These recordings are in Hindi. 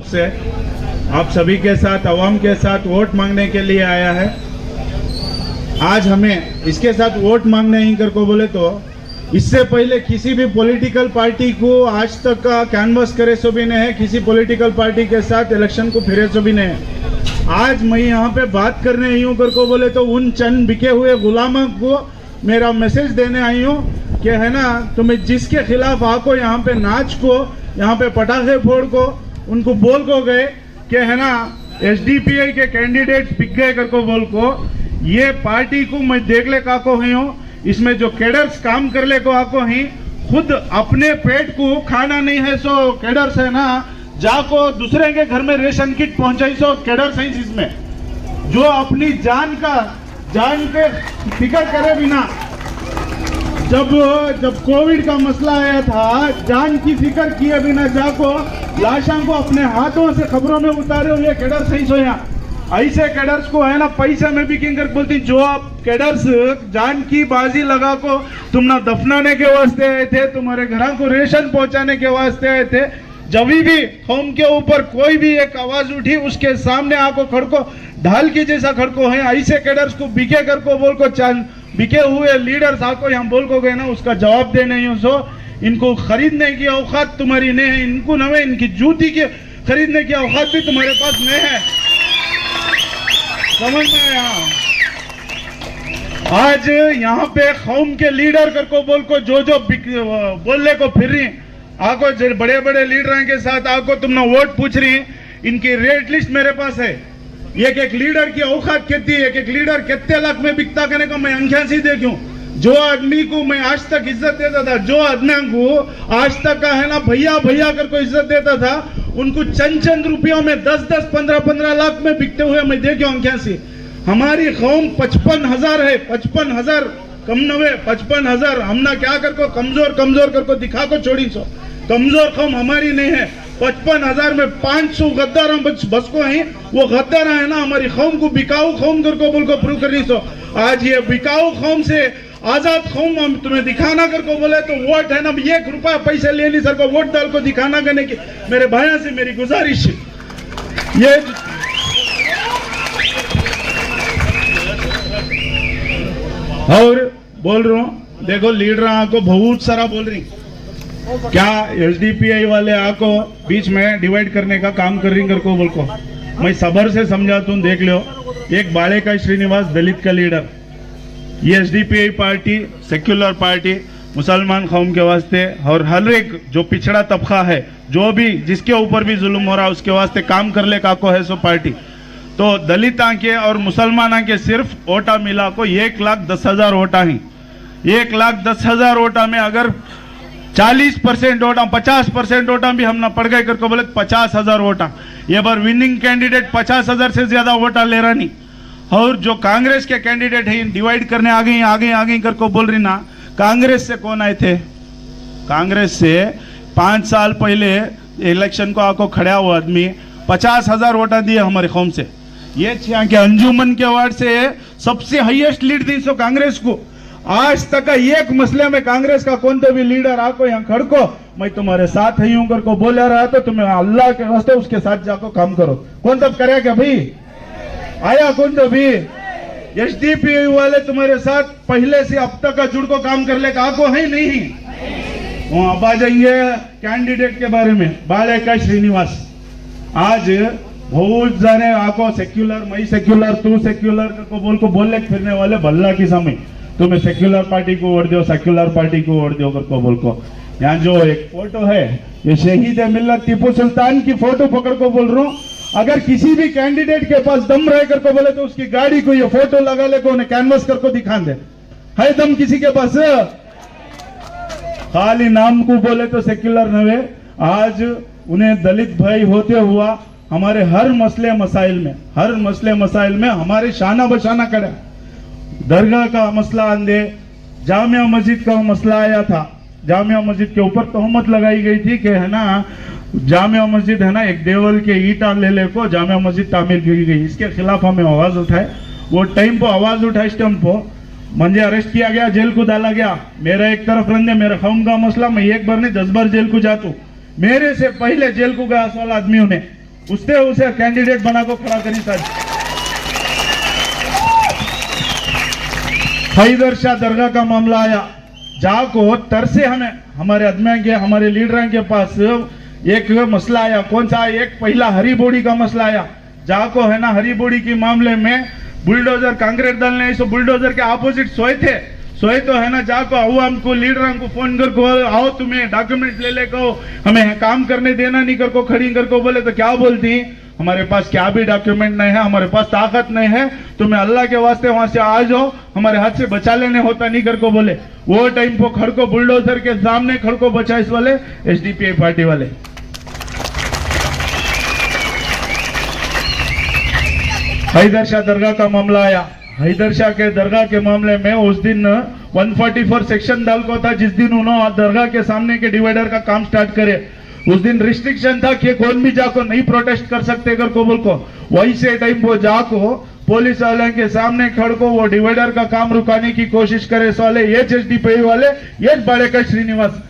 से आप सभी के साथ, अवाम के साथ वोट मांगने के लिए आया है। आज हमें इसके साथ वोट मांगने ही कर को बोले तो इससे पहले किसी भी पॉलिटिकल पार्टी को आज तक का कैनवस करे सो भी नहीं है, किसी पॉलिटिकल पार्टी के साथ इलेक्शन को फिरे सो भी नहीं है। आज मैं यहाँ पे बात करने आई हूँ कर को बोले तो उन चंद बिके हुए गुलामों को मेरा मैसेज देने आई हूँ कि है ना, तुम्हें जिसके खिलाफ आको यहाँ पे नाच को, यहाँ पे पटाखे फोड़ को, उनको बोल को गए कि है ना एसडीपीआई के कैंडिडेट बिक गए कर को बोल को, ये पार्टी को मैं देख ले का को ही हूँ। इसमें जो कैडर्स काम कर ले को आको ही, खुद अपने पेट को खाना नहीं है सो कैडर्स है ना, जाको दूसरे के घर में रेशन किट पहुंचाई सो कैडर्स है। इसमें जो अपनी जान के फिक्र करे बिना, जब कोविड का मसला आया था, जान की फिक्र किए बिना जाको लाशों को अपने हाथों से खबरों में उतारे हुए कैडर्स है सो। यहाँ ऐसे कैडर्स को है ना पैसे में बिकिंग कर बोलती, जो आप कैडर्स जान की बाजी लगा को तुम ना दफनाने के वास्ते आए थे, तुम्हारे घरों को रेशन पहुंचाने के वास्ते आए थे। जब भी कौम के ऊपर कोई भी एक आवाज उठी, उसके सामने आको खड़को ढाल की जैसा खड़को है। ऐसे कैडर्स को बिके कर को बोल को बिके हुए लीडर्स आको यहाँ बोल को गए ना, उसका जवाब दे नहीं हो सो। इनको खरीदने की औकात तुम्हारी नहीं है, इनको नवे इनकी जूती के खरीदने की औकात भी तुम्हारे पास नहीं है। समझ में आया? आज यहाँ पे कौम के लीडर कर को बोल को जो बोलने को फिर रही आको, बड़े बड़े लीडर के साथ आको तुम ना वोट पूछ रही, इनकी रेट लिस्ट मेरे पास है। एक एक लीडर की औकात कितनी है, एक एक लीडर कितने लाख में बिकता करने को मैं अंख्या से देखूं। जो आदमी को मैं आज तक इज्जत देता था, जो आदमी को आज तक का है ना भैया भैया कर को इज्जत देता था, उनको चंद रुपयों में 10-10, 15-15 लाख में बिकते हुए मैं देखा अंख्या से। हमारी कौम 55,000 है, 55,000 कम नवे 55,000। हमना क्या कर को कमजोर कर को दिखा को छोड़ी सो। कमजोर कौम हमारी नहीं है। 55,000 में 500 गद्दार हम बस को हैं, वो गद्दार है ना हमारी कौम को बिकाऊ कौम कर को बोल को प्रूव करनी सो। आज ये बिकाऊ कौम से आजाद कौम हम तुम्हें दिखाना कर को बोले तो वोट है ना, 1 रुपया पैसे लेनी सर को वोट डाल को दिखाना करने की मेरे भाइयों से मेरी गुजारिश है। ये और बोल रहा हूं, देखो लीडर आको बहुत सारा बोल रही, क्या एसडीपीआई वाले आको बीच में डिवाइड करने का काम कर रही कर को बोल को। मैं सबर से समझाता हूं, देख लो। एक बाड़ेका श्रीनिवास दलित का लीडर, ये एसडीपीआई पार्टी सेक्युलर पार्टी मुसलमान कौम के वास्ते और हर एक जो पिछड़ा तबका है, जो भी जिसके ऊपर भी जुल्म हो रहा है उसके वास्ते काम कर ले काको है सो पार्टी। तो दलितां के और मुसलमाना के सिर्फ वोटा मिला को 1,10,000 वोटा ही। 1,10,000 वोटा में अगर 40% वोटा, 50% वोटा भी हम ना पड़ गए करके बोले 50,000 वोटा। ये बार विनिंग कैंडिडेट 50,000 से ज्यादा वोटा ले रहा नहीं। और जो कांग्रेस के कैंडिडेट है डिवाइड करने आ गई करके बोल रही ना, कांग्रेस से कौन आए थे? कांग्रेस से 5 साल पहले इलेक्शन को आको खड़ा हुआ आदमी 50,000 वोटा दिए हमारे कौम से। ये यहाँ के अंजुमन के वार्ड से सबसे हाईएस्ट लीड दी सो कांग्रेस को। आज तक एक मसले में कांग्रेस का कौन तो भी लीडर आको यहाँ खड़को मैं तुम्हारे साथ ही हूं करको बोला रहा, तो तुम्हें अल्लाह के वास्ते उसके साथ जाको काम करो। कौन तब करे क्या भाई? आया कौन तो भी? एसडीपीआई वाले तुम्हारे साथ पहले से अब तक का जुड़ को काम कर ले का आको है नहीं। अब आ जाएंगे कैंडिडेट के बारे में। बाड़ेका श्रीनिवास आज बहुत जाने आको सेक्युलर, मैं सेक्युलर, तू सेक्युलर को बोलने फिरने वाले भल्ला की समय तुम्हें सेक्युलर पार्टी को वोट दो, सेक्युलर पार्टी को वोट दो करको बोल को। यहाँ जो एक फोटो है ये शहीद मिल्लत टीपू सुल्तान की फोटो पकड़ को बोल रहा हूँ। अगर किसी भी कैंडिडेट के पास दम रहे करको बोले तो उसकी गाड़ी को ये फोटो लगा ले को उन्हें कैनवस करको दिखा दे। है दम किसी के पास? खाली नाम को बोले तो सेक्युलर नवे। आज उन्हें दलित भाई होते हुआ हमारे हर मसले मसाइल में हमारे शाना बशाना करे। दरगाह का मसला आंदे, जामिया मस्जिद का मसला आया था। जामिया मस्जिद के ऊपर तोहमत लगाई गई थी कि है ना जामिया मस्जिद है ना एक देवल के ईटा ले को जामिया मस्जिद तामीर की गई। इसके खिलाफ हमें आवाज उठाए। वो टाइम पर आवाज उठाए, इस टाइम पर मुझे अरेस्ट किया गया, जेल को डाला गया। मेरा एक तरफ रंदे मेरा कौम का मसला, मैं एक बार नहीं 10 बार जेल को जाता हूँ। मेरे से पहले जेल को गया वाला आदमियों ने उससे उसे कैंडिडेट बना को खड़ा करी सर। हैदर शाह दरगाह का मामला आया, जाको तरसे हमें हमारे आदमियों के हमारे लीडरों के पास एक मसला आया। कौन सा? एक पहला हरी बोड़ी का मसला आया, जाको है ना हरी बोड़ी के मामले में बुलडोजर कांग्रेस दल ने इस बुलडोजर के अपोजिट सोए तो है ना, जाको अवाम को लीडरों को फोन कर को आओ तुम्हें डॉक्यूमेंट ले ले को हमें काम करने देना नहीं कर को खड़ी कर को बोले तो क्या बोलती, हमारे पास क्या भी डॉक्यूमेंट नहीं है, हमारे पास ताकत नहीं है, तुम्हें अल्लाह के वास्ते वहां से आ जाओ, हमारे हाथ से बचा लेने होता नहीं कर को बोले। वो टाइम को खड़ को बुलडोजर के सामने खड़ को बचा इस वाले एसडीपीआई पार्टी वाले। हैदर शाह दरगाह का मामला आया, हैदर शाह के दरगाह के मामले में उस दिन 144 सेक्शन डाल को था, जिस दिन उन्होंने दरगाह के सामने के डिवाइडर का काम स्टार्ट करे उस दिन रिस्ट्रिक्शन था कि कौन भी जाको नहीं प्रोटेस्ट कर सकते कर को बोल को। वही से टाइम को जाको पुलिस वाले के सामने खड़ को वो डिवाइडर का काम रुकाने की कोशिश करे साले ये एसडीपीआई वाले ये बड़े का श्रीनिवास।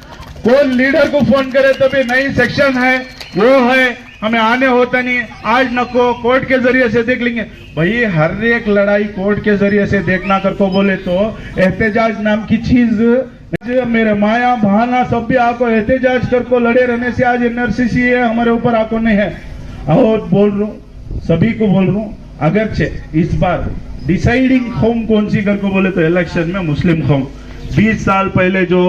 कौन लीडर को फोन करे तो भी नई सेक्शन है वो है हमें आने होता नहीं, आज नको कोर्ट के जरिए से देख लेंगे। भाई हर एक लड़ाई कोर्ट के जरिए से देखना कर को बोले तो एहतजाज नाम की चीज मेरे माया बहाना सब भी आको एहतजाज कर को लड़े रहने से आज एनआरसीसी है हमारे ऊपर आको नहीं है। और बोल रहा हूँ सभी को बोल रहा हूँ, अगरचे इस बार डिसाइडिंग कौम कौन सी कर को बोले तो इलेक्शन में मुस्लिम कौम। 20 साल पहले जो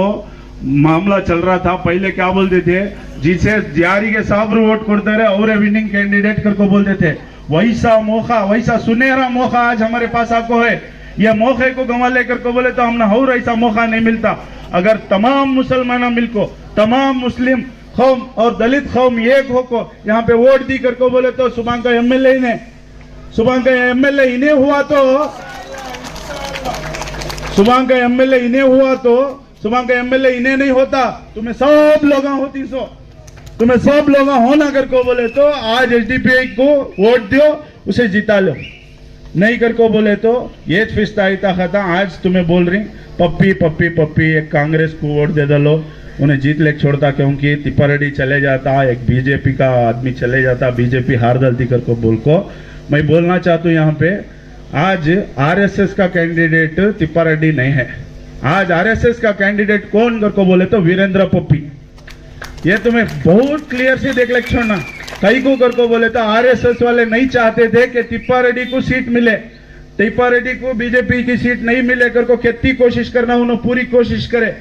मामला चल रहा था, पहले क्या बोलते थे, जिसे जारी के साहब वोट करते रहे और विनिंग कैंडिडेट कर को बोलते थे। वैसा मौका वैसा सुनहरा मौका आज हमारे पास आपको है, यह मौके को गंवा लेकर को बोले तो हमने और ऐसा मौका नहीं मिलता। अगर तमाम मुसलमान मिलको तमाम मुस्लिम कौम और दलित कौम एक हो को यहाँ पे वोट दी कर को बोले तो सुबह का एमएलए इन्हें हुआ तो सुबह का एमएलए इन्हें नहीं होता, तुम्हें सब लोग होती सो तुम्हें सब लोग होना कर को बोले तो आज एसडीपीआई को वोट दो उसे जिता लो, नहीं कर को बोले तो ये फिस्ता खता। आज तुम्हें बोल रही पप्पी पप्पी पप्पी एक कांग्रेस को वोट दे दो, उन्हें जीत ले छोड़ता क्योंकि तिप्पारेड्डी चले जाता, एक बीजेपी का आदमी चले जाता, बीजेपी हार दलती कर को बोल को। मैं बोलना चाहता हूँ यहाँ पे आज आरएसएस का कैंडिडेट तिप्पारेड्डी नहीं है, आज आरएसएस का कैंडिडेट कौन कर को बोले तो वीरेंद्र पप्पी। ये तुम्हें बहुत क्लियर से देख ले छोड़ना, कई को कर को बोले तो आरएसएस वाले नहीं चाहते थे कि तिप्पारेड्डी को सीट मिले, तिप्पारेड्डी को बीजेपी की सीट नहीं मिले कर को कितनी कोशिश करना उन्होंने पूरी कोशिश करे।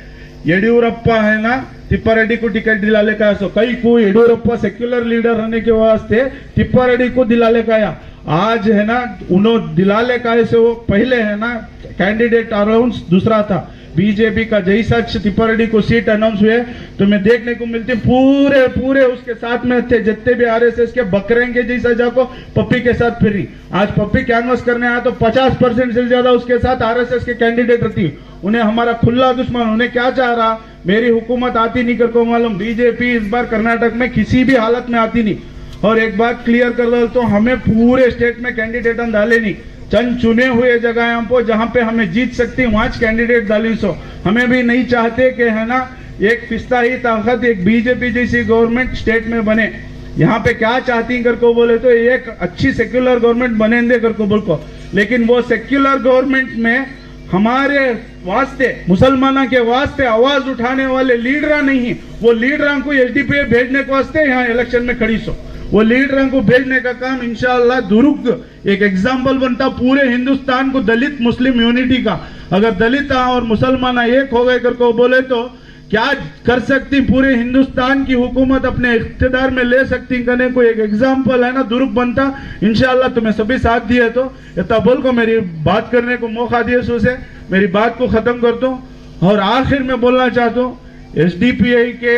येडियुरप्पा है ना तिप्पारेड्डी को टिकट दिलाने का, सो कई को येडियुरप्पा सेक्युलर लीडर रहने के वास्ते तिप्पारेड्डी को दिलाने का या आज है ना उन्होंने दिलाले का से वो पहले है ना कैंडिडेट अनाउंस दूसरा था, बीजेपी का जैसा तिप्पारेड्डी को सीट अनाउंस हुए तो मैं देखने को मिलती पूरे उसके साथ में थे जितने भी आरएसएस के बकरे के जैसा जाको पप्पी के साथ फिरी। आज पप्पी कैनवस करने आया तो 50% से ज्यादा उसके साथ आरएसएस के कैंडिडेट रहती, उन्हें हमारा खुला दुश्मन। उन्हें क्या चाह रहा, मेरी हुकूमत आती नहीं कर को मालूम, बीजेपी इस बार कर्नाटक में किसी भी हालत में आती नहीं। और एक बात क्लियर कर दो तो हमें पूरे स्टेट में कैंडिडेट डाले नहीं, चंद चुने हुए जगह हमको जहां पे हमें जीत सकती वहां कैंडिडेट डाली सो। हमें भी नहीं चाहते कि है ना एक फिस्ता ही ताकत एक बीजेपी जैसी गवर्नमेंट स्टेट में बने। यहाँ पे क्या चाहती कर को बोले तो एक अच्छी सेक्युलर गवर्नमेंट बने कर को बोल को, लेकिन वो सेक्युलर गवर्नमेंट में हमारे वास्ते मुसलमानों के वास्ते आवाज उठाने वाले लीडर नहीं, वो लीडर को एसडीपीआई भेजने के वास्ते यहाँ इलेक्शन में खड़ी सो। वो लीडरों को भेजने का काम इंशाअल्लाह दुरुग एक एग्जाम्पल बनता पूरे हिंदुस्तान को दलित मुस्लिम यूनिटी का। अगर दलित और मुसलमान एक हो गए करके बोले तो क्या कर सकती, पूरे हिंदुस्तान की हुकूमत अपने इख्तिदार में ले सकती करने को एक एग्जाम्पल है ना दुरुग बनता। इंशाअल्लाह तुम्हें सभी साथ दिए तो इतना बोल को मेरी बात करने को मौका दिए सो से मेरी बात को खत्म कर दो। और आखिर में बोलना चाहता हूँ एसडीपीआई के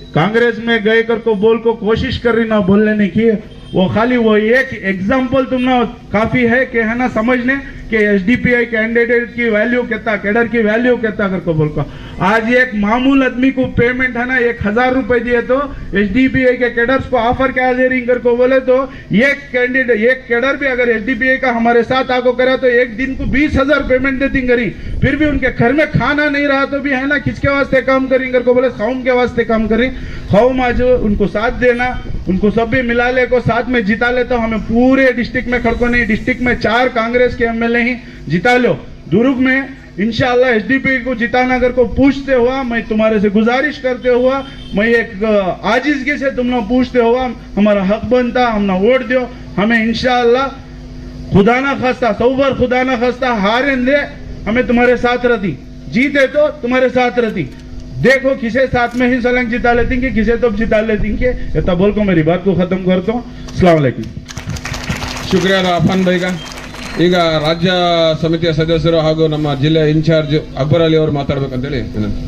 कांग्रेस में गए कर को बोल को कोशिश कर रही ना बोलने नहीं की, वो खाली वो एक एग्जाम्पल तुमने काफी है कि है ना समझने कि एसडीपीआई कैंडिडेट की वैल्यू कितना, कैडर की वैल्यू कितना करको बोल को। आज एक मामूल आदमी को पेमेंट है ना 1000 रुपए दिए तो एसडीपीआई के कैडर्स को ऑफर क्या दे रही करको बोले तो एक कैंडिडेट एक कैडर भी अगर एसडीपीआई का हमारे साथ आको करा तो एक दिन को 20,000 पेमेंट देती करी, फिर भी उनके घर में खाना नहीं रहा तो भी है ना किसके वास्ते काम करेंगे करको बोले खौम के वास्ते काम करें। खौम आज उनको साथ देना, उनको सब भी मिला ले को साथ में जिता ले तो हमें पूरे डिस्ट्रिक्ट में खड़को नहीं, डिस्ट्रिक्ट में 4 कांग्रेस के एमएलए ही जिता लो। दुर्ग में इंशाल्लाह एसडीपी को जिताना अगर को पूछते हुआ मैं तुम्हारे से गुजारिश करते हुआ मैं एक आजिजगी से तुम लोग पूछते हुआ हमारा हक बनता हमने वोट दो, हमें इंशाल्लाह खुदा ना खास्ता सौबर खुदा ना खास्ता हारे दे हमें तुम्हारे साथ रहती, जीते तो तुम्हारे साथ रहती। देखो किसे साथ में ही सलंग जिता लेती कि किसे तो जिता लेती के ये तब बोल को मेरी बात को खत्म करता हूँ। अस्सलाम वालेकुम। ಶುಕ್ರಿಯಾದ ಅಫಾನ್ ಬೈಗ. ಈಗ ರಾಜ್ಯ ಸಮಿತಿಯ ಸದಸ್ಯರು ಹಾಗೂ ನಮ್ಮ ಜಿಲ್ಲೆಯ ಇನ್ಚಾರ್ಜ್ ಅಕ್ಬರ್ ಅಲಿ ಅವರು ಮಾತಾಡಬೇಕಂತೇಳಿ ವಿನಂತಿ.